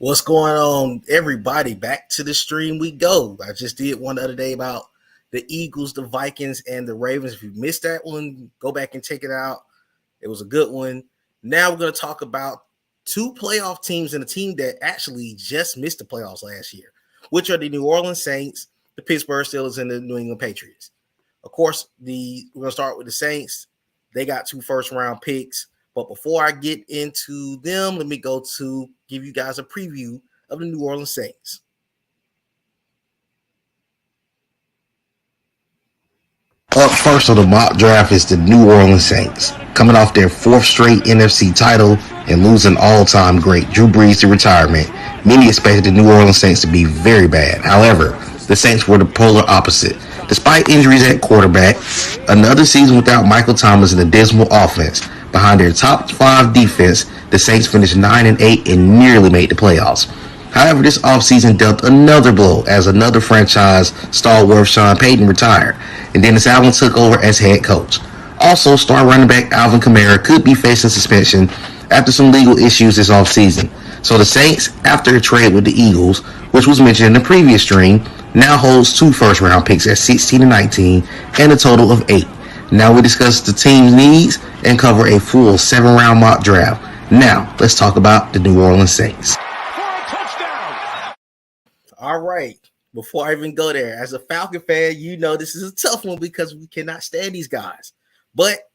What's going on, everybody? Back to the stream we go. I just did one the other day about the Eagles, the Vikings, and the Ravens. If you missed that one, go back and check it out. It was a good one. Now we're going to talk about two playoff teams and a team that actually just missed the playoffs last year, which are the New Orleans Saints, the Pittsburgh Steelers, and the New England Patriots. Of course, we're going to start with the Saints. They got two first-round picks. But before I get into them, let me go to give you guys a preview of the New Orleans Saints. Up first on the mock draft is the New Orleans Saints, coming off their fourth straight NFC title and losing all-time great Drew Brees to retirement. Many expected the New Orleans Saints to be very bad. However, the Saints were the polar opposite. Despite injuries at quarterback, another season without Michael Thomas and a dismal offense. Behind their top 5 defense, the Saints finished 9-8 and nearly made the playoffs. However, this offseason dealt another blow as another franchise stalwart Sean Payton retired, and Dennis Allen took over as head coach. Also, star running back Alvin Kamara could be facing suspension after some legal issues this offseason. So the Saints, after a trade with the Eagles, which was mentioned in the previous stream, now holds 2 first-round picks at 16 and 19 and a total of 8. Now we discuss the team's needs and cover a full 7-round mock draft. Now, let's talk about the New Orleans Saints. All right. Before I even go there, as a Falcon fan, you know this is a tough one because we cannot stand these guys. But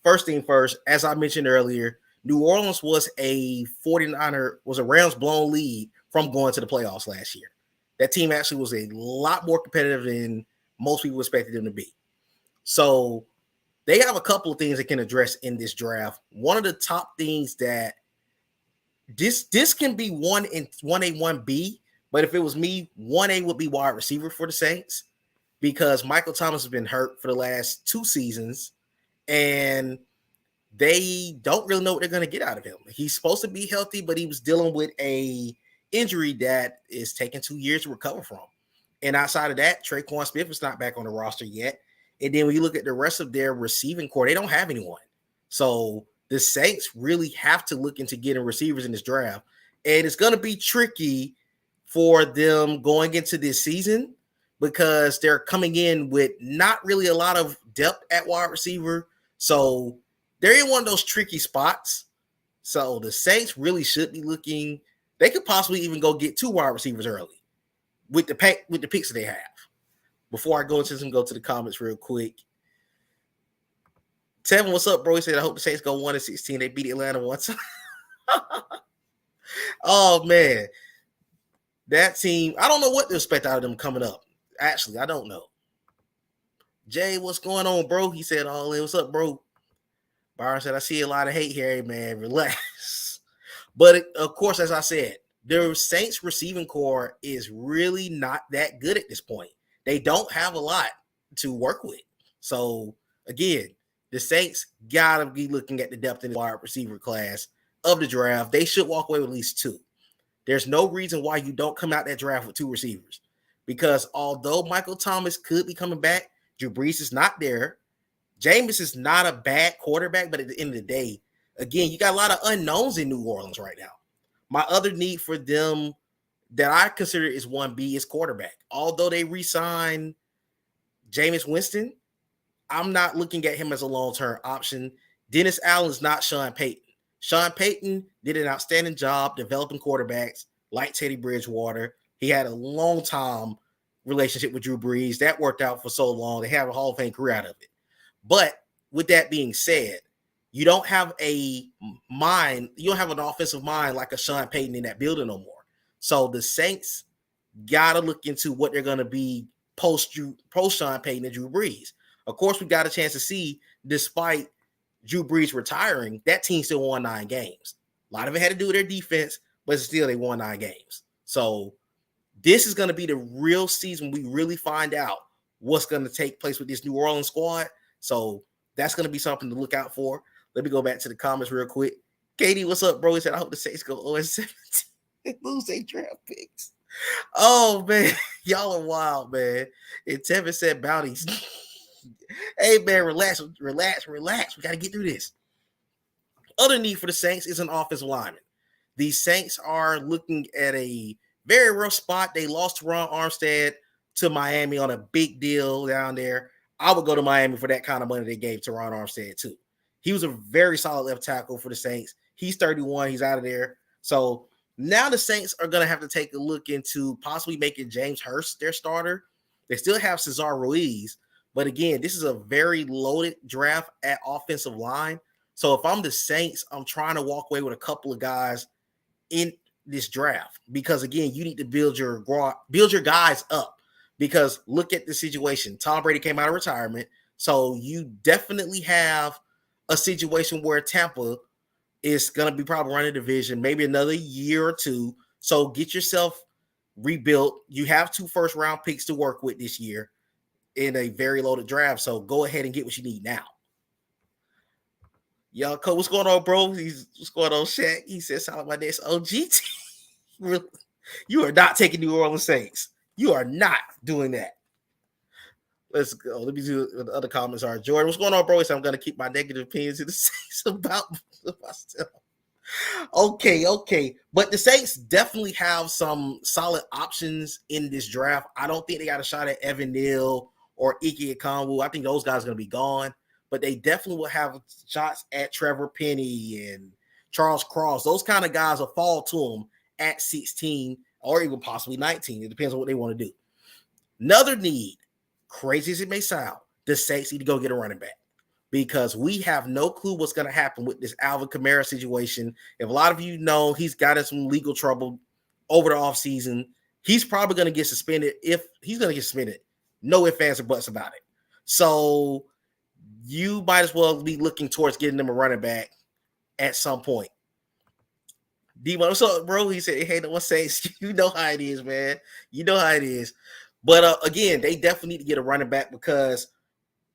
first thing first, as I mentioned earlier, New Orleans was a Rams blown lead from going to the playoffs last year. That team actually was a lot more competitive than most people expected them to be. So they have a couple of things they can address in this draft. One of the top things that this can be 1A, 1B, but if it was me, 1A would be wide receiver for the Saints because Michael Thomas has been hurt for the last 2 seasons, and they don't really know what they're going to get out of him. He's supposed to be healthy, but he was dealing with a injury that is taking 2 years to recover from. And outside of that, Traquan Smith is not back on the roster yet. And then when you look at the rest of their receiving core, they don't have anyone. So the Saints really have to look into getting receivers in this draft. And it's going to be tricky for them going into this season because they're coming in with not really a lot of depth at wide receiver. So they're in one of those tricky spots. So the Saints really should be looking. They could possibly even go get 2 wide receivers early with the picks that they have. Before I go into some, go to the comments real quick. Tevin, what's up, bro? He said, I hope the Saints go 1-16. They beat Atlanta one time. Oh, man. That team, I don't know what to expect out of them coming up. Actually, I don't know. Jay, what's going on, bro? He said, oh, what's up, bro? Byron said, I see a lot of hate here. Hey, man, relax. But, of course, as I said, their Saints receiving core is really not that good at this point. They don't have a lot to work with. So, again, the Saints got to be looking at the depth in the wide receiver class of the draft. They should walk away with at least 2. There's no reason why you don't come out that draft with 2 receivers. Because although Michael Thomas could be coming back, Drew Brees is not there. Jameis is not a bad quarterback, but at the end of the day, again, you got a lot of unknowns in New Orleans right now. My other need for them that I consider is 1B is quarterback. Although they re-signed Jameis Winston, I'm not looking at him as a long-term option. Dennis Allen is not Sean Payton. Sean Payton did an outstanding job developing quarterbacks like Teddy Bridgewater. He had a long-time relationship with Drew Brees. That worked out for so long. They have a Hall of Fame career out of it. But with that being said, you don't have an offensive mind like a Sean Payton in that building no more. So the Saints got to look into what they're going to be post Sean Payton and Drew Brees. Of course, we got a chance to see, despite Drew Brees retiring, that team still won 9 games. A lot of it had to do with their defense, but still they won 9 games. So this is going to be the real season we really find out what's going to take place with this New Orleans squad. So that's going to be something to look out for. Let me go back to the comments real quick. Katie, what's up, bro? He said, I hope the Saints go 0-17 and lose 8 draft picks. Oh, man. Y'all are wild, man. And Tevin said bounties. Hey, man, relax. We got to get through this. Other need for the Saints is an offensive lineman. The Saints are looking at a very rough spot. They lost Ron Armstead to Miami on a big deal down there. I would go to Miami for that kind of money they gave to Ron Armstead too. He was a very solid left tackle for the Saints. He's 31. He's out of there. So now the Saints are going to have to take a look into possibly making James Hurst their starter. They still have Cesar Ruiz. But again, this is a very loaded draft at offensive line. So if I'm the Saints, I'm trying to walk away with a couple of guys in this draft because, again, you need to build your guys up because look at the situation. Tom Brady came out of retirement. So you definitely have a situation where Tampa is going to be probably running the division, maybe another year or two. So get yourself rebuilt. You have 2 first-round picks to work with this year in a very loaded draft. So go ahead and get what you need now. Yo, Cole, what's going on, bro? What's going on, Shaq? He said, "Sound like my next OG team." You are not taking New Orleans Saints. You are not doing that. Let's go. Let me do what the other comments are. Jordan, what's going on, bro? He said, "I'm going to keep my negative opinions to the Saints about myself." Okay. But the Saints definitely have some solid options in this draft. I don't think they got a shot at Evan Neal or Ike Ekwonu. I think those guys are going to be gone. But they definitely will have shots at Trevor Penny and Charles Cross. Those kind of guys will fall to them at 16 or even possibly 19. It depends on what they want to do. Another need, crazy as it may sound, the Saints need to go get a running back because we have no clue what's going to happen with this Alvin Kamara situation. If a lot of you know, he's got in some legal trouble over the offseason. He's probably going to get suspended. If he's going to get suspended, no ifs, ands, or buts about it. So you might as well be looking towards getting them a running back at some point. D1, what's up, bro? He said, "Hey, no one says." You know how it is, man. You know how it is. But again, they definitely need to get a running back because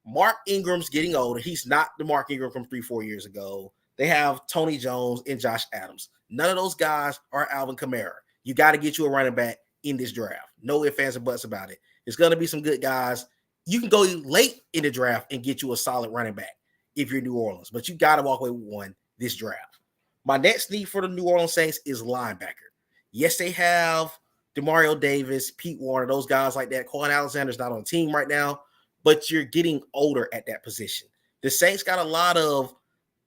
Mark Ingram's getting older. He's not the Mark Ingram from 3-4 years ago. They have Tony Jones and Josh Adams. None of those guys are Alvin Kamara. You got to get you a running back in this draft. No ifs, ands, or buts about it. There's going to be some good guys. You can go late in the draft and get you a solid running back if you're New Orleans, but you got to walk away with one this draft. My next need for the New Orleans Saints is linebacker. Yes, they have Demario Davis, Pete Warner, those guys like that. Quan Alexander's not on the team right now, but you're getting older at that position. The Saints got a lot of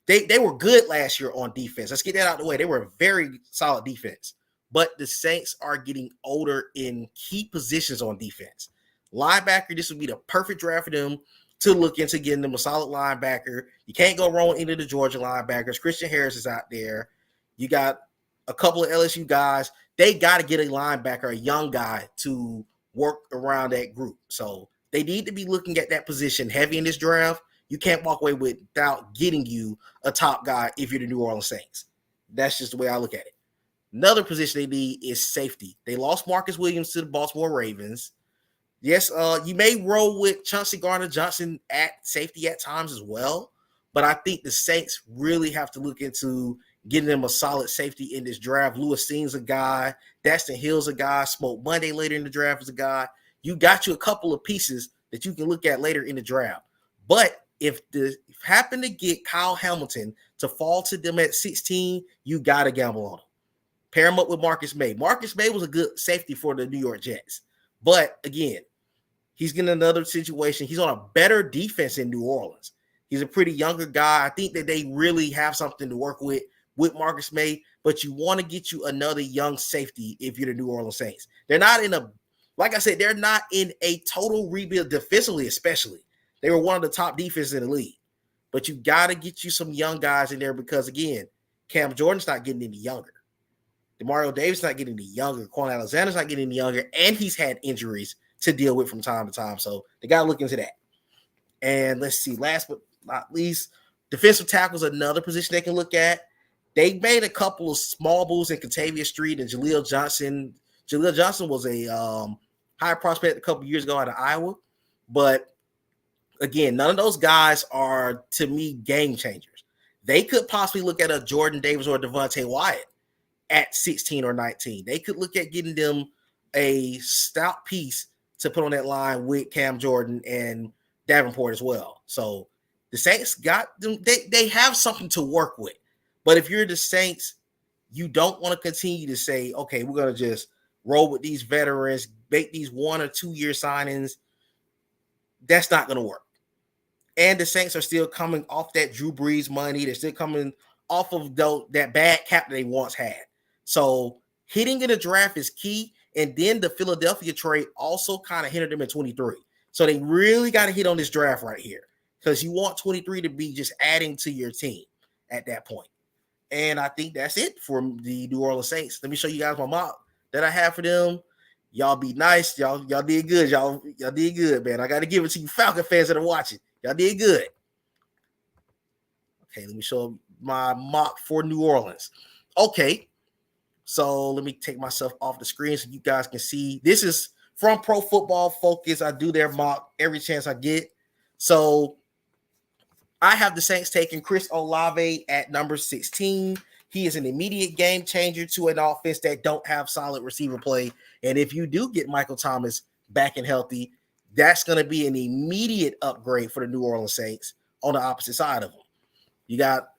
they were good last year on defense. Let's get that out of the way. They were a very solid defense, but the Saints are getting older in key positions on defense. Linebacker, this would be the perfect draft for them to look into getting them a solid linebacker. You can't go wrong with any of the Georgia linebackers. Christian Harris is out there. You got a couple of LSU guys. They got to get a linebacker, a young guy, to work around that group. So they need to be looking at that position heavy in this draft. You can't walk away without getting you a top guy if you're the New Orleans Saints. That's just the way I look at it. Another position they need is safety. They lost Marcus Williams to the Baltimore Ravens. Yes, you may roll with Chauncey Gardner-Johnson at safety at times as well, but I think the Saints really have to look into getting them a solid safety in this draft. Lewis Seen's a guy. Daston Hill's a guy. Smoke Monday later in the draft is a guy. You got you a couple of pieces that you can look at later in the draft. But if happen to get Kyle Hamilton to fall to them at 16, you got to gamble on him. Pair him up with Marcus May. Marcus May was a good safety for the New York Jets. But again, he's getting another situation. He's on a better defense in New Orleans. He's a pretty younger guy. I think that they really have something to work with Marcus May, but you want to get you another young safety if you're the New Orleans Saints. They're not in a, like I said, they're not in a total rebuild defensively, especially. They were one of the top defenses in the league. But you got to get you some young guys in there because, again, Cam Jordan's not getting any younger. Demario Davis not getting any younger. Quan Alexander's not getting any younger, and he's had injuries to deal with from time to time. So they got to look into that. And let's see, last but not least, defensive tackle is another position they can look at. They made a couple of small moves in Kentavious Street and Jaleel Johnson. Jaleel Johnson was a high prospect a couple years ago out of Iowa. But again, none of those guys are, to me, game changers. They could possibly look at a Jordan Davis or a Devontae Wyatt at 16 or 19. They could look at getting them a stout piece to put on that line with Cam Jordan and Davenport as well. So the Saints got them. They have something to work with. But if you're the Saints, You don't want to continue to say, okay, we're going to just roll with these veterans, make these 1 or 2 year signings. That's not going to work. And the Saints are still coming off that Drew Brees money. They're still coming off of that bad cap that they once had. So hitting in the draft is key. And then the Philadelphia trade also kind of hindered them in 23. So they really got to hit on this draft right here, because you want 23 to be just adding to your team at that point. And I think that's it for the New Orleans Saints. Let me show you guys my mock that I have for them. Y'all be nice. Y'all did good. Y'all did good, man. I got to give it to you Falcon fans that are watching. Y'all did good. Okay, let me show my mock for New Orleans. Okay, so let me take myself off the screen so you guys can see. This is from Pro Football Focus. I do their mock every chance I get. So I have the Saints taking Chris Olave at number 16. He is an immediate game changer to an offense that don't have solid receiver play. And if you do get Michael Thomas back and healthy, that's going to be an immediate upgrade for the New Orleans Saints on the opposite side of them. You got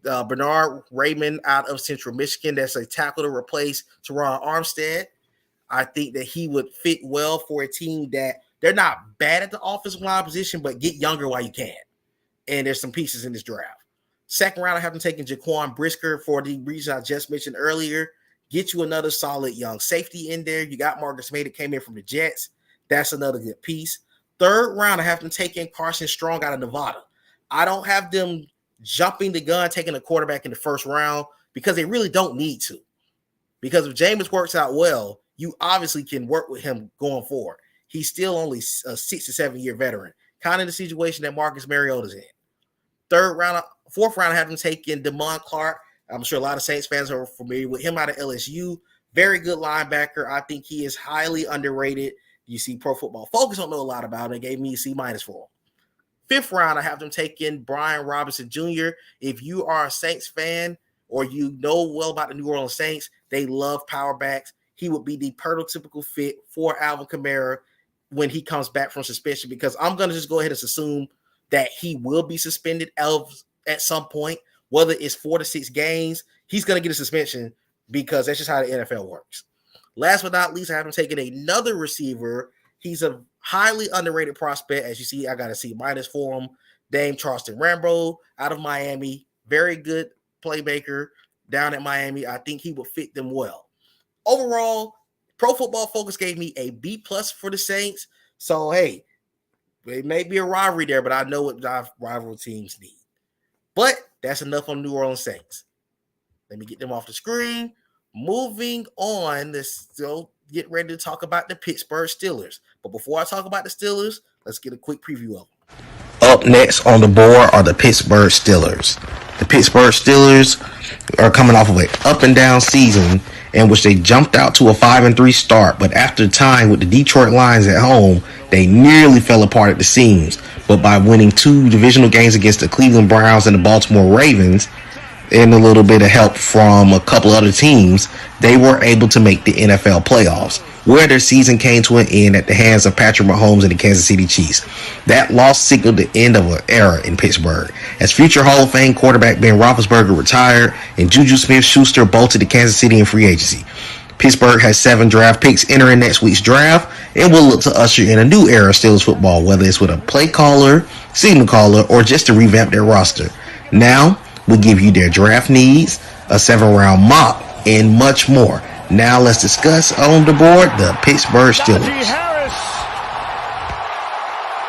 Bernard Raymond out of Central Michigan. That's a tackle to replace Teron Armstead. I think that he would fit well for a team that they're not bad at the offensive line position, but get younger while you can. And there's some pieces in this draft. Second round, I have them taking Jaquan Brisker for the reason I just mentioned earlier. Get you another solid young safety in there. You got Marcus May that came in from the Jets. That's another good piece. Third round, I have them taking Carson Strong out of Nevada. I don't have them jumping the gun, taking a quarterback in the first round, because they really don't need to. Because if Jameis works out well, you obviously can work with him going forward. He's still only a 6 to 7 year veteran, kind of the situation that Marcus Mariota's in. Fourth round, I have them taking Damon Clark. I'm sure a lot of Saints fans are familiar with him out of LSU. Very good linebacker. I think he is highly underrated. You see Pro Football Focus don't know a lot about it. They gave me a C- for him. Fifth round, I have them taking Brian Robinson Jr. If you are a Saints fan or you know well about the New Orleans Saints, they love power backs. He would be the prototypical fit for Alvin Kamara when he comes back from suspension, because I'm going to just go ahead and assume that he will be suspended at some point, whether it's 4 to 6 games. He's going to get a suspension because that's just how the NFL works. Last but not least, I have him taking another receiver. He's a highly underrated prospect. As you see, I got a C- for him. Dame Charleston Rambo out of Miami. Very good playmaker down at Miami. I think he will fit them well. Overall, Pro Football Focus gave me a B+ for the Saints. So, hey, it may be a rivalry there, but I know what rival teams need. But that's enough on New Orleans Saints. Let me get them off the screen. Moving on, let's still get ready to talk about the Pittsburgh Steelers. But before I talk about the Steelers, let's get a quick preview of them. Up next on the board are the Pittsburgh Steelers. The Pittsburgh Steelers are coming off of an up and down season in which they jumped out to a 5-3 start, but after time with the Detroit Lions at home, they nearly fell apart at the seams. But by winning 2 divisional games against the Cleveland Browns and the Baltimore Ravens, and a little bit of help from a couple other teams, they were able to make the NFL playoffs, where their season came to an end at the hands of Patrick Mahomes and the Kansas City Chiefs. That loss signaled the end of an era in Pittsburgh, as future Hall of Fame quarterback Ben Roethlisberger retired and Juju Smith-Schuster bolted to Kansas City in free agency. Pittsburgh has 7 draft picks entering next week's draft and will look to usher in a new era of Steelers football, whether it's with a play caller, signal caller, or just to revamp their roster. Now, we'll give you their draft needs, a 7-round mock, and much more. Now let's discuss on the board the Pittsburgh Steelers. Najee Harris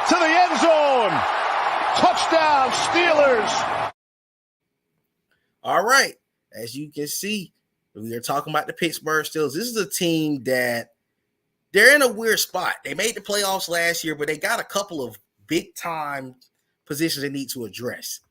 to the end zone. Touchdown, Steelers. All right. As you can see, we are talking about the Pittsburgh Steelers. This is a team that they're in a weird spot. They made the playoffs last year, but they got a couple of big-time positions they need to address.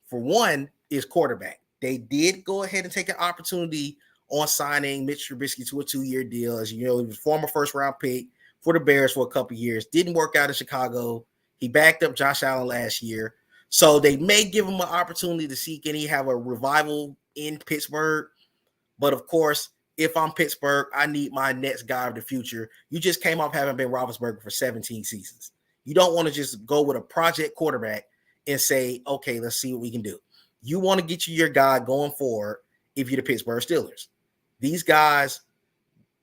For one is quarterback. They did go ahead and take an opportunity on signing Mitch Trubisky to a 2-year deal. As you know, he was a former first-round pick for the Bears for a couple of years. Didn't work out in Chicago. He backed up Josh Allen last year. So they may give him an opportunity to see can he have a revival in Pittsburgh. But, of course, if I'm Pittsburgh, I need my next guy of the future. You just came off having Ben Roethlisberger for 17 seasons. You don't want to just go with a project quarterback and say, okay, let's see what we can do. You want to get you your guy going forward if you're the Pittsburgh Steelers. These guys,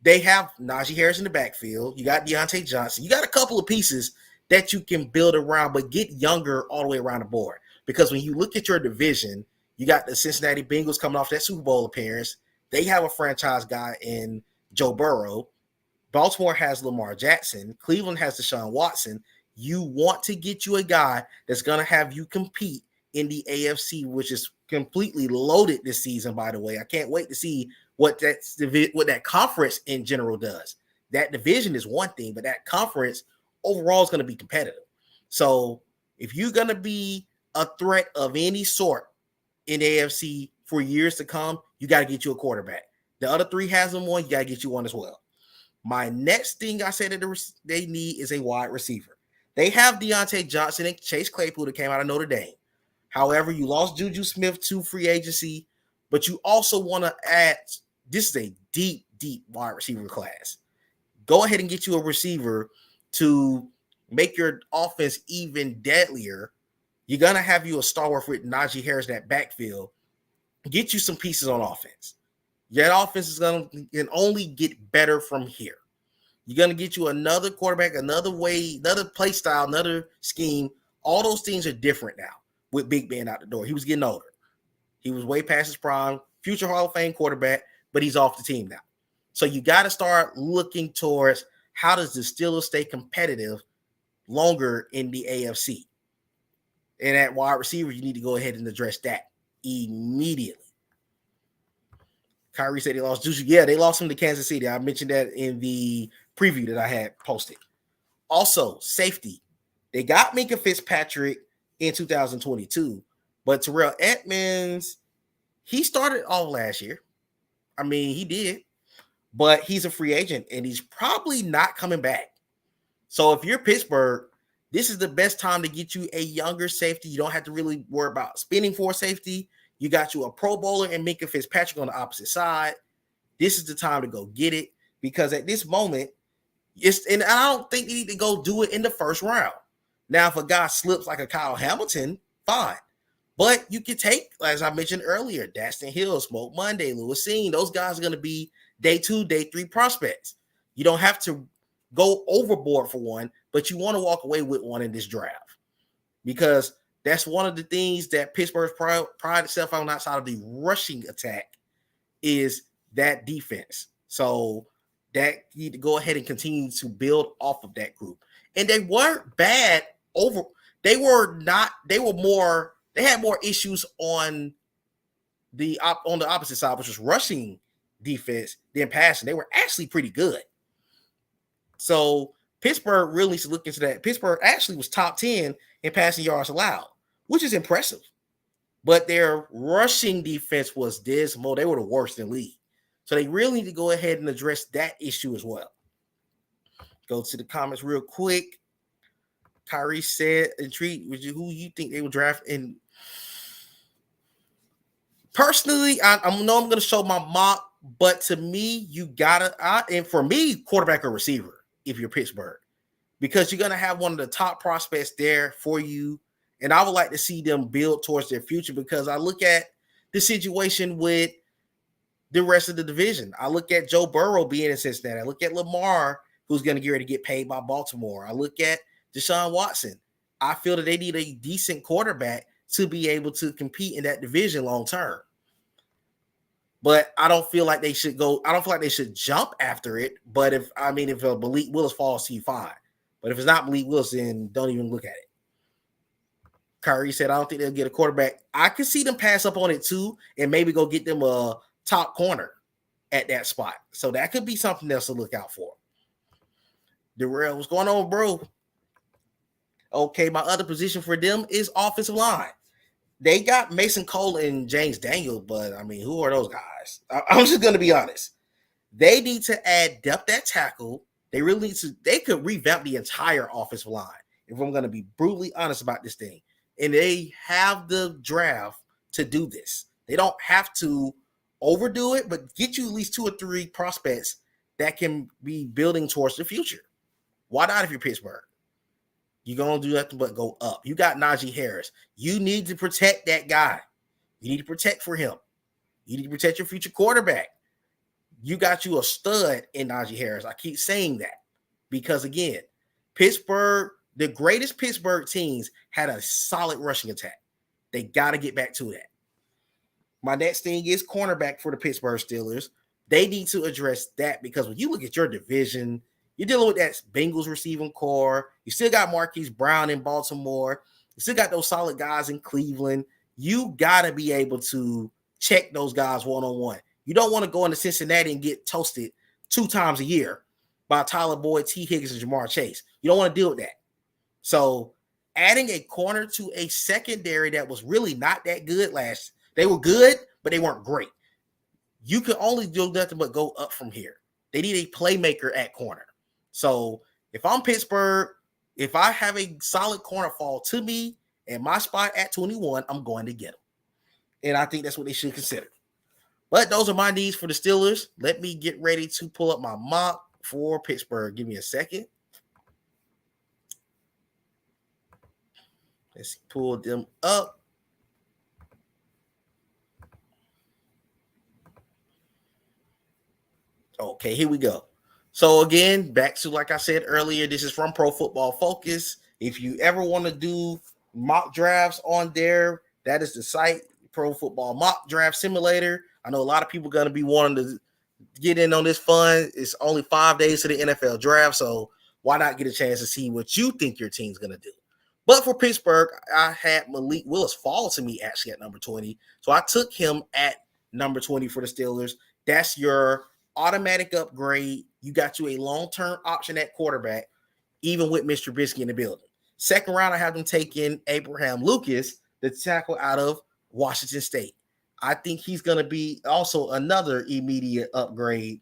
they have Najee Harris in the backfield. You got Deontay Johnson. You got a couple of pieces that you can build around, but get younger all the way around the board. Because when you look at your division, you got the Cincinnati Bengals coming off that Super Bowl appearance. They have a franchise guy in Joe Burrow. Baltimore has Lamar Jackson. Cleveland has Deshaun Watson. You want to get you a guy that's going to have you compete in the AFC, which is completely loaded this season, by the way. I can't wait to see what that conference in general does. That division is one thing, but that conference overall is going to be competitive. So if you're going to be a threat of any sort in the AFC for years to come, you got to get you a quarterback. The other three has them one, you got to get you one as well. My next thing I said that they need is a wide receiver. They have Deontay Johnson and Chase Claypool that came out of Notre Dame. However, you lost Juju Smith to free agency, but you also want to add, this is a deep, deep wide receiver class. Go ahead and get you a receiver to make your offense even deadlier. You're going to have you a stalwart with Najee Harris in that backfield. Get you some pieces on offense. That offense is going to can only get better from here. You're going to get you another quarterback, another way, another play style, another scheme. All those things are different now with Big Ben out the door. He was getting older. He was way past his prime, future Hall of Fame quarterback, but he's off the team now. So you got to start looking towards how does the Steelers stay competitive longer in the AFC. And at wide receiver, you need to go ahead and address that immediately. Kyrie said they lost Juju. Yeah, they lost him to Kansas City. I mentioned that in the preview that I had posted. Also, safety. They got Minkah Fitzpatrick in 2022, but Terrell Edmonds, he started all last year. I mean, he did, but he's a free agent, and he's probably not coming back. So if you're Pittsburgh, this is the best time to get you a younger safety. You don't have to really worry about spending for safety. You got you a Pro Bowler and Minkah Fitzpatrick on the opposite side. This is the time to go get it, because at this moment, and I don't think you need to go do it in the first round. Now, if a guy slips like a Kyle Hamilton, fine. But you can take, as I mentioned earlier, Daston Hill, Smoke Monday, Lewis Cine. Those guys are going to be day 2, day 3 prospects. You don't have to go overboard for one, but you want to walk away with one in this draft, because that's one of the things that Pittsburgh's pride itself on outside of the rushing attack is that defense. So that you need to go ahead and continue to build off of that group. And they weren't bad they had more issues on the opposite side, which was rushing defense than passing. They were actually pretty good. So Pittsburgh really needs to look into that. Pittsburgh actually was top 10 in passing yards allowed, which is impressive. But their rushing defense was dismal. They were the worst in the league. So they really need to go ahead and address that issue as well. Go to the comments real quick. Kyrie said, intrigued with you, who you think they will draft in. Personally, I know I'm going to show my mock, but to me, you gotta, and for me, quarterback or receiver if you're Pittsburgh, because you're going to have one of the top prospects there for you. And I would like to see them build towards their future, because I look at the situation with the rest of the division. I look at Joe Burrow being in Cincinnati. I look at Lamar, who's going to get ready to get paid by Baltimore. I look at Deshaun Watson. I feel that they need a decent quarterback to be able to compete in that division long term. But I don't feel like they should go. I don't feel like they should jump after it. But if Malik Willis falls to you, fine. But if it's not Malik Willis, then don't even look at it. Kyrie said, I don't think they'll get a quarterback. I could see them pass up on it too, and maybe go get them a top corner at that spot. So that could be something else to look out for. Darrell, what's going on, bro? Okay, my other position for them is offensive line. They got Mason Cole and James Daniels, but I mean, who are those guys? I'm just going to be honest. They need to add depth at tackle. They really need to. They could revamp the entire offensive line, if I'm going to be brutally honest about this thing. And they have the draft to do this. They don't have to overdo it, but get you at least 2 or 3 prospects that can be building towards the future. Why not if you're Pittsburgh? You're going to do nothing but go up. You got Najee Harris. You need to protect that guy. You need to protect for him. You need to protect your future quarterback. You got you a stud in Najee Harris. I keep saying that because, again, Pittsburgh, the greatest Pittsburgh teams had a solid rushing attack. They got to get back to that. My next thing is cornerback for the Pittsburgh Steelers. They need to address that because when you look at your division, you're dealing with that Bengals receiving core. You still got Marquise Brown in Baltimore. You still got those solid guys in Cleveland. You got to be able to check those guys one-on-one. You don't want to go into Cincinnati and get toasted 2 times a year by Tyler Boyd, T. Higgins, and Jamar Chase. You don't want to deal with that. So adding a corner to a secondary that was really not that good they were good, but they weren't great. You can only do nothing but go up from here. They need a playmaker at corner. So if I'm Pittsburgh, if I have a solid corner fall to me and my spot at 21, I'm going to get them. And I think that's what they should consider. But those are my needs for the Steelers. Let me get ready to pull up my mock for Pittsburgh. Give me a second. Let's pull them up. Okay, here we go. So again, back to like I said earlier, this is from Pro Football Focus. If you ever want to do mock drafts on there, that is the site, Pro Football Mock Draft Simulator. I know a lot of people going to be wanting to get in on this fun. It's only 5 days to the NFL draft, so why not get a chance to see what you think your team's going to do? But for Pittsburgh, I had Malik Willis fall to me actually at number 20. So I took him at number 20 for the Steelers. That's your automatic upgrade. You got you a long-term option at quarterback, even with Mr. Trubisky in the building. Second round, I have them taking Abraham Lucas, the tackle out of Washington State. I think he's going to be also another immediate upgrade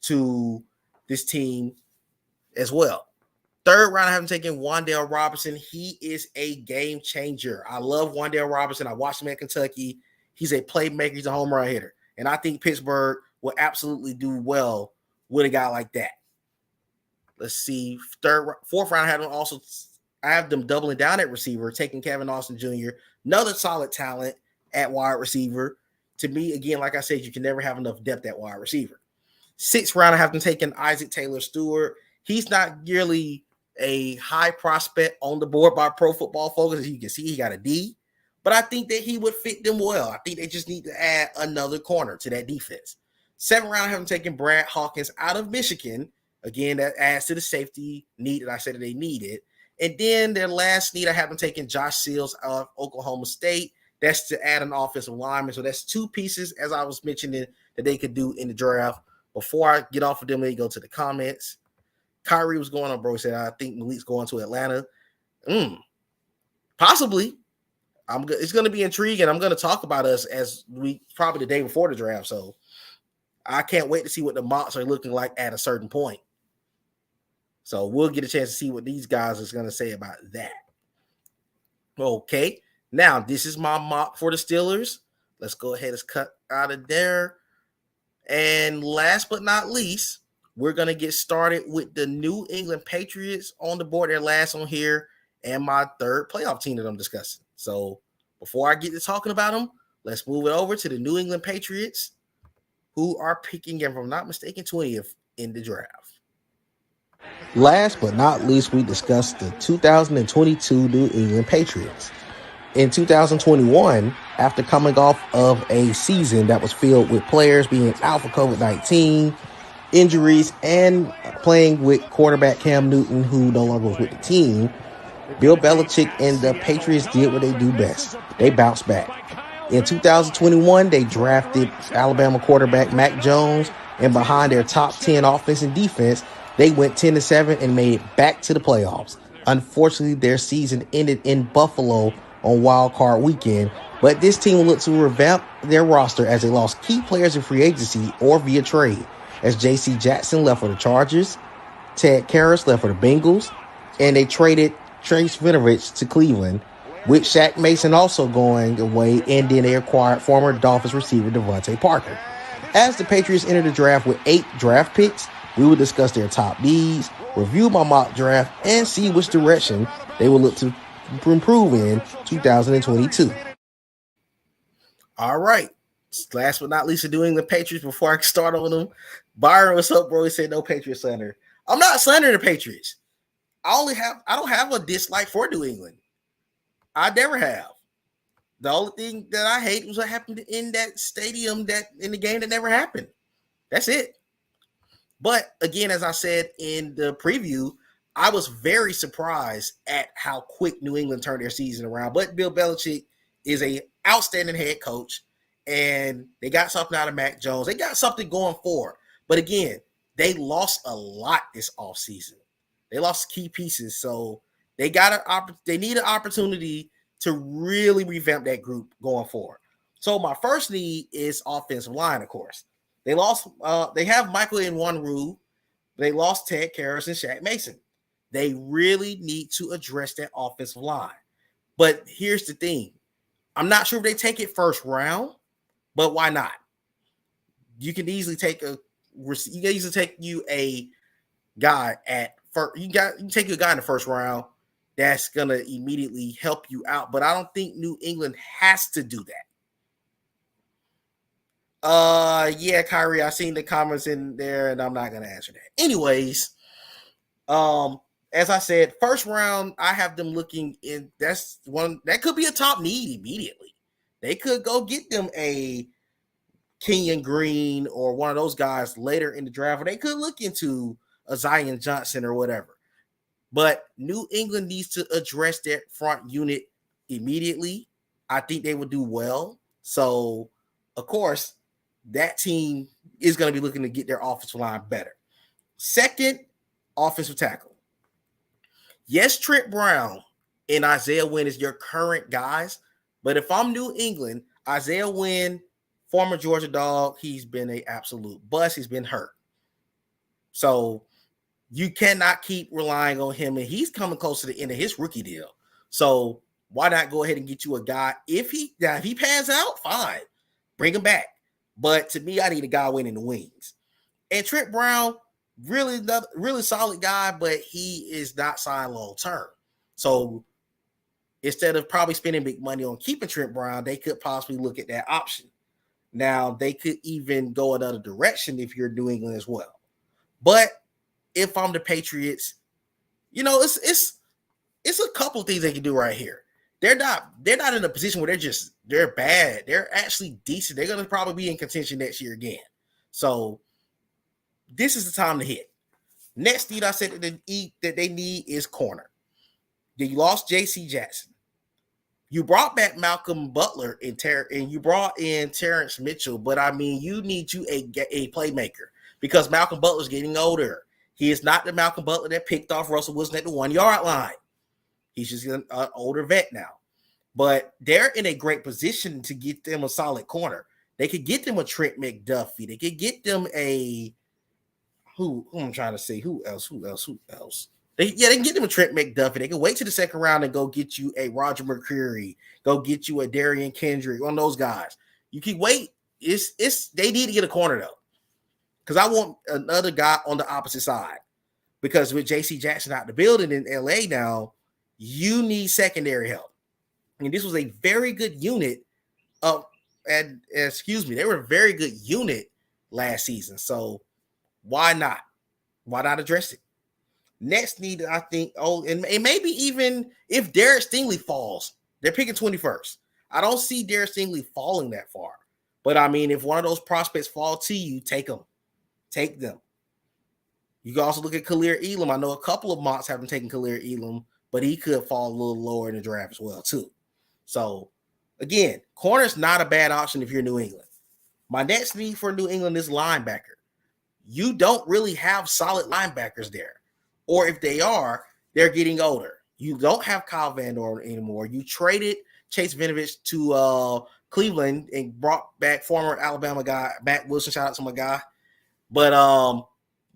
to this team as well. Third round, I have him taking Wan'Dale Robinson. He is a game changer. I love Wan'Dale Robinson. I watched him at Kentucky. He's a playmaker. He's a home run hitter. And I think Pittsburgh will absolutely do well with a guy like that. Let's see. Fourth round, I have them doubling down at receiver, taking Kevin Austin Jr., another solid talent at wide receiver. To me, again, like I said, you can never have enough depth at wide receiver. Sixth round, I have them taking Isaac Taylor Stewart. He's not really a high prospect on the board by Pro Football Focus. As you can see, he got a D, but I think that he would fit them well. I think they just need to add another corner to that defense. Seventh round, I have them taking Brad Hawkins out of Michigan. Again, that adds to the safety need that I said that they needed. And then their last need, I have them taking Josh Seals out of Oklahoma State. That's to add an offensive lineman. So that's 2 pieces, as I was mentioning, that they could do in the draft. Before I get off of them, let me go to the comments. Kyrie was going on, bro. He said, I think Malik's going to Atlanta. Possibly. It's going to be intriguing. I'm going to talk about us as probably the day before the draft. So I can't wait to see what the mocks are looking like at a certain point. So we'll get a chance to see what these guys are going to say about that. Okay. Now, this is my mock for the Steelers. Let's go ahead and cut out of there. And last but not least, we're going to get started with the New England Patriots on the board. They're last on here, and my third playoff team that I'm discussing. So before I get to talking about them, let's move it over to the New England Patriots, who are picking, if I'm not mistaken, 20th in the draft. Last but not least, we discussed the 2022 New England Patriots. In 2021, after coming off of a season that was filled with players being out for COVID-19, injuries, and playing with quarterback Cam Newton, who no longer was with the team, Bill Belichick and the Patriots did what they do best. They bounced back. In 2021, they drafted Alabama quarterback Mac Jones, and behind their top 10 offense and defense, they went 10-7 and made it back to the playoffs. Unfortunately, their season ended in Buffalo on Wild Card Weekend, but this team will look to revamp their roster as they lost key players in free agency or via trade, as J.C. Jackson left for the Chargers, Ted Karras left for the Bengals, and they traded Trace Vinovich to Cleveland, with Shaq Mason also going away, and then they acquired former Dolphins receiver Devontae Parker. As the Patriots enter the draft with 8 draft picks, we will discuss their top needs, review my mock draft, and see which direction they will look to improve in 2022. All right. Last but not least, doing the Patriots before I start on them. Byron, what's up, bro? He said no Patriots slander. I'm not slandering the Patriots. I don't have a dislike for New England. I never have. The only thing that I hate was what happened in that stadium, that in the game that never happened. That's it. But again, as I said in the preview, I was very surprised at how quick New England turned their season around. But Bill Belichick is an outstanding head coach, and they got something out of Mac Jones. They got something going forward. But again, they lost a lot this offseason. They lost key pieces, so they need an opportunity to really revamp that group going forward. So my first need is offensive line, of course. They lost. They have Michael Nwanru. They lost Ted Karras and Shaq Mason. They really need to address that offensive line. But here's the thing. I'm not sure if they take it first round, but why not? You can easily take a guy at first. You can take a guy in the first round that's gonna immediately help you out. But I don't think New England has to do that. Yeah, Kyrie, I seen the comments in there, and I'm not gonna answer that. Anyways, as I said, first round, I have them looking in. That's one that could be a top need immediately. They could go get them a Kenyon Green or one of those guys later in the draft, or they could look into a Zion Johnson or whatever. But New England needs to address that front unit immediately. I think they would do well. So, of course, that team is going to be looking to get their offensive line better. Second, offensive tackle. Yes, Trent Brown and Isaiah Wynn is your current guys. But if I'm New England, Isaiah Wynn, former Georgia Dog, he's been an absolute bust. He's been hurt. So you cannot keep relying on him, and he's coming close to the end of his rookie deal. So why not go ahead and get you a guy? If he pans out, fine, bring him back. But to me, I need a guy winning the wings. And Trent Brown, really solid guy, but he is not signed long term. So instead of probably spending big money on keeping Trent Brown, they could possibly look at that option. Now, they could even go another direction if you're New England as well. But if I'm the Patriots, it's a couple of things they can do right here. They're not in a position where they're bad. They're actually decent. They're going to probably be in contention next year again. So this is the time to hit. Next need I said that they need is corner. You lost J.C. Jackson. You brought back Malcolm Butler and you brought in Terrence Mitchell, but I mean, you need a playmaker because Malcolm Butler's getting older. He is not the Malcolm Butler that picked off Russell Wilson at the 1-yard line. He's just an older vet now. But they're in a great position to get them a solid corner. They could get them a Trent McDuffie. They could get them a who I'm trying to say. Who else? They can get them a Trent McDuffie. They can wait to the second round and go get you a Roger McCreary. Go get you a Darian Kendrick. One of those guys. You keep wait. They need to get a corner though. Because I want another guy on the opposite side. Because with J.C. Jackson out the building in L.A. now, you need secondary help. And this was a very good unit they were a very good unit last season. So why not? Why not address it? Next need, I think, and maybe even if Derek Stingley falls, they're picking 21st. I don't see Derek Stingley falling that far. But I mean, if one of those prospects fall to you, take them. Take them. You can also look at Khalil Elam. I know a couple of mocks haven't taken Khalil Elam, but he could fall a little lower in the draft as well, too. So, again, corner's not a bad option if you're New England. My next need for New England is linebacker. You don't really have solid linebackers there. Or if they are, they're getting older. You don't have Kyle Van Dorn anymore. You traded Chase Vinovich to Cleveland and brought back former Alabama guy, Matt Wilson. Shout out to my guy. But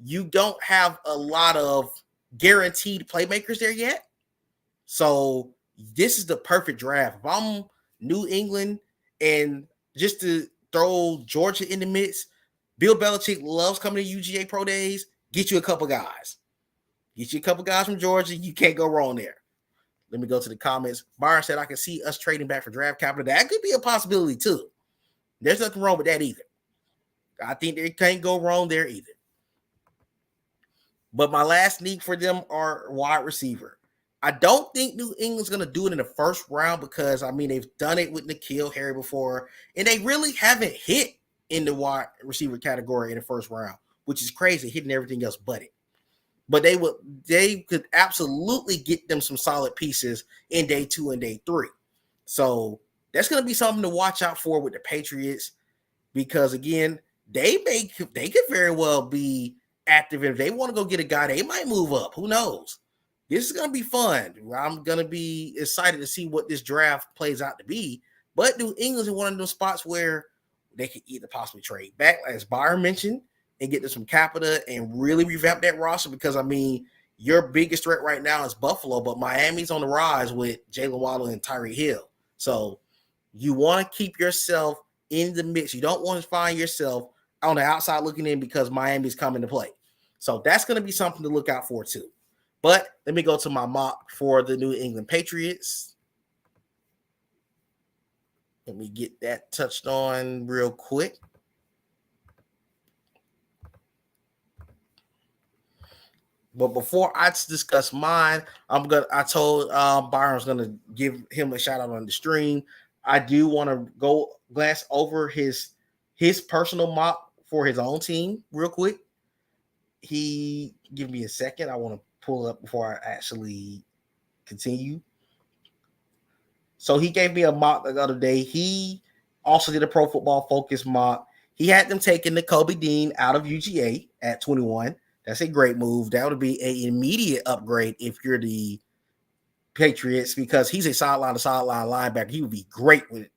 you don't have a lot of guaranteed playmakers there yet. So this is the perfect draft. If I'm New England, and just to throw Georgia in the mix, Bill Belichick loves coming to UGA Pro Days. Get you a couple guys. Get you a couple guys from Georgia. You can't go wrong there. Let me go to the comments. Byron said, I can see us trading back for draft capital. That could be a possibility too. There's nothing wrong with that either. I think they can't go wrong there either. But my last need for them are wide receiver. I don't think New England's going to do it in the first round because, I mean, they've done it with N'Keal Harry before, and they really haven't hit in the wide receiver category in the first round, which is crazy, hitting everything else but it. But they could absolutely get them some solid pieces in day 2 and day 3. So that's going to be something to watch out for with the Patriots because, again, they could very well be active. If they want to go get a guy, they might move up. Who knows? This is going to be fun. I'm going to be excited to see what this draft plays out to be. But New England's in one of those spots where they could either possibly trade back, as Byron mentioned, and get to some capita and really revamp that roster because, I mean, your biggest threat right now is Buffalo, but Miami's on the rise with Jalen Waddle and Tyreek Hill. So you want to keep yourself in the mix. You don't want to find yourself on the outside looking in because Miami's coming to play. So that's going to be something to look out for too. But let me go to my mock for the New England Patriots. Let me get that touched on real quick. But before I discuss mine, I told Byron I was gonna give him a shout out on the stream. I do want to go glance over his personal mock for his own team real quick. Give me a second. I want to pull up before I actually continue. So he gave me a mock the other day. He also did a Pro Football Focus mock. He had them taking the Kobe Dean out of UGA at 21. That's a great move. That would be an immediate upgrade if you're the Patriots because he's a sideline to sideline linebacker. He would be great with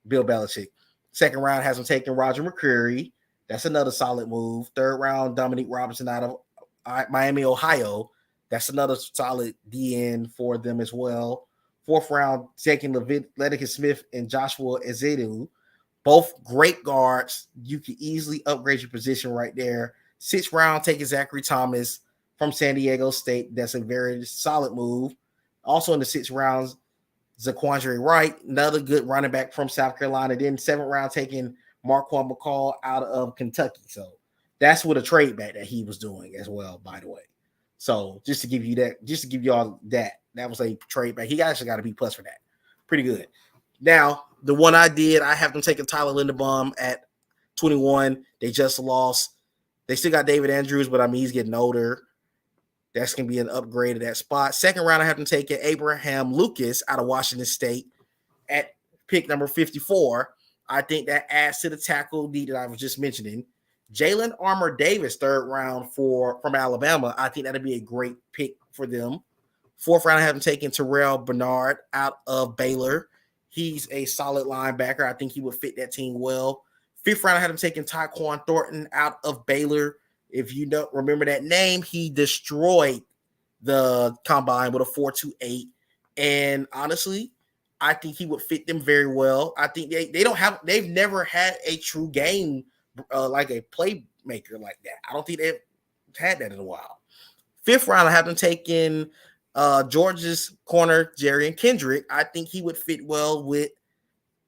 Bill Belichick. Second round has him taking Roger McCreary. That's another solid move. Third round, Dominique Robinson out of Miami, Ohio. That's another solid DN for them as well. Fourth round, taking Leviticus Smith and Joshua Ezedu. Both great guards. You can easily upgrade your position right there. Sixth round, taking Zachary Thomas from San Diego State. That's a very solid move. Also in the sixth rounds, Zaquandre Wright, another good running back from South Carolina. Then seventh round, taking Marquand McCall out of Kentucky. So that's what a trade back that he was doing as well, by the way. So just to give you all that was a trade back. He actually got a B+ for that. Pretty good. Now, the one I have them taking Tyler Linderbaum at 21. They just lost. They still got David Andrews, but I mean, he's getting older. That's going to be an upgrade of that spot. Second round, I have them taking Abraham Lucas out of Washington State at pick number 54. I think that adds to the tackle need that I was just mentioning. Jalen Armour Davis, third round from Alabama. I think that'd be a great pick for them. Fourth round, I have them taking Terrell Bernard out of Baylor. He's a solid linebacker. I think he would fit that team well. Fifth round, I had him taking Tyquan Thornton out of Baylor. If you don't remember that name, he destroyed the combine with a 4.28. And honestly, I think he would fit them very well. I think they've never had a true game like a playmaker like that. I don't think they've had that in a while. Fifth round, I have them taking Georgia's corner, Jerry Kendrick. I think he would fit well with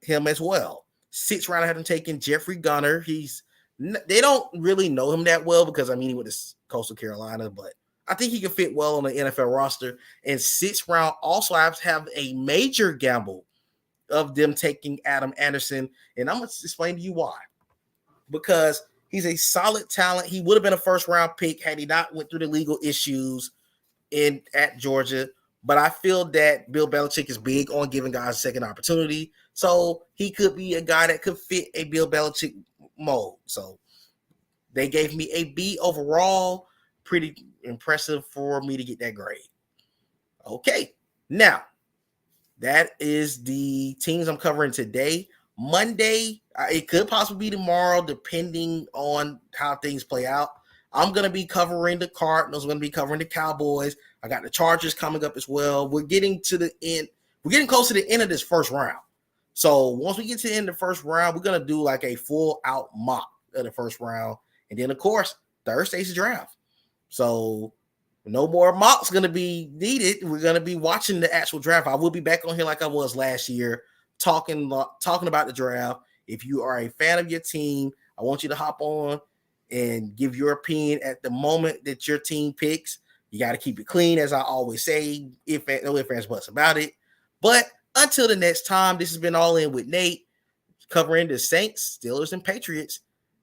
him as well. Sixth round, I have him taking Jeffrey Gunner. They don't really know him that well because, I mean, he went to Coastal Carolina, but I think he can fit well on the NFL roster. And sixth round, also I have a major gamble of them taking Adam Anderson. And I'm going to explain to you why. Because he's a solid talent. He would have been a first-round pick had he not went through the legal issues at Georgia. But I feel that Bill Belichick is big on giving guys a second opportunity. So he could be a guy that could fit a Bill Belichick mold. So they gave me a B overall. Pretty impressive for me to get that grade. Okay. Now, that is the teams I'm covering today. Monday, it could possibly be tomorrow, depending on how things play out. I'm going to be covering the Cardinals. I'm going to be covering the Cowboys. I got the Chargers coming up as well. We're getting to the end. We're getting close to the end of this first round. So once we get to the end of the first round, we're going to do like a full out mock of the first round. And then, of course, Thursday's the draft. So no more mocks going to be needed. We're going to be watching the actual draft. I will be back on here like I was last year, talking about the draft. If you are a fan of your team, I want you to hop on and give your opinion at the moment that your team picks. You got to keep it clean, as I always say, no ifs, ands, buts about it. But until the next time, this has been All In with Nate, covering the Saints, Steelers, and Patriots.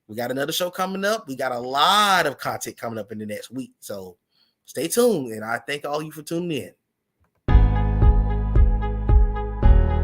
We got another show coming up. We got a lot of content coming up in the next week. So stay tuned, and I thank all you for tuning in.